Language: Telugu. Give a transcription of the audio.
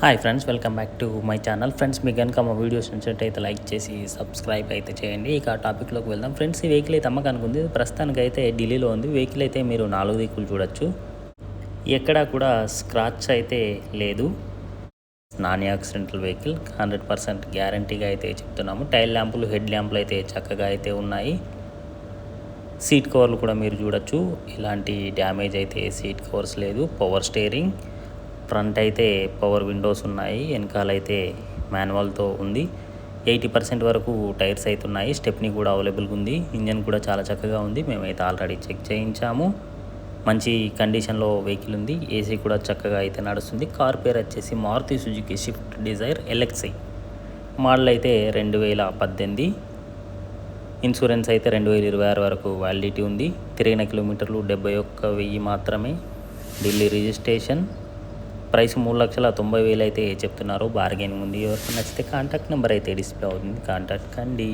Hi friends, welcome back to my channel. Friends, మీకు కనుక మా వీడియోస్ నచ్చినట్టయితే లైక్ చేసి సబ్స్క్రైబ్ అయితే చేయండి. ఇక టాపిక్లోకి వెళ్దాం. ఫ్రెండ్స్, ఈ వెహికల్ అయితే అమ్మకానికి ఉంది. ప్రస్తుతానికి అయితే ఢిల్లీలో ఉంది. వెహికల్ అయితే మీరు 4 దిక్కులు చూడొచ్చు. ఎక్కడా కూడా స్క్రాచ్ అయితే లేదు. నాన్ యాక్సిడెంటల్ వెహికల్, 100% గ్యారంటీగా అయితే చెప్తున్నాము. టైల్ ల్యాంపులు, హెడ్ ల్యాంపులు అయితే చక్కగా అయితే ఉన్నాయి. సీట్ కవర్లు కూడా మీరు చూడొచ్చు. ఎలాంటి డ్యామేజ్ అయితే సీట్ కవర్స్ లేదు. పవర్ స్టీరింగ్, ఫ్రంట్ అయితే పవర్ విండోస్ ఉన్నాయి. వెనకాలైతే మాన్యువల్తో ఉంది. 80% వరకు టైర్స్ అయితే ఉన్నాయి. స్టెప్నీ కూడా అవైలబుల్గా ఉంది. ఇంజన్ కూడా చాలా చక్కగా ఉంది. మేమైతే ఆల్రెడీ చెక్ చేయించాము. మంచి కండిషన్లో వెహికల్ ఉంది. ఏసీ కూడా చక్కగా అయితే నడుస్తుంది. కార్ పేరు వచ్చేసి Maruti Suzuki Swift Dzire LXI. Model అయితే 2018. ఇన్సూరెన్స్ అయితే 2026 వరకు వ్యాలిడిటీ ఉంది. తిరిగిన కిలోమీటర్లు 71,000 మాత్రమే. ఢిల్లీ రిజిస్ట్రేషన్. ప్రైస్ 3,90,000 అయితే చెప్తున్నారు. బార్గెనింగ్ ఉంది. ఎవరికి నచ్చితే కాంటాక్ట్ నెంబర్ అయితే డిస్ప్లే అవుతుంది. కాంటాక్ట్ కండి.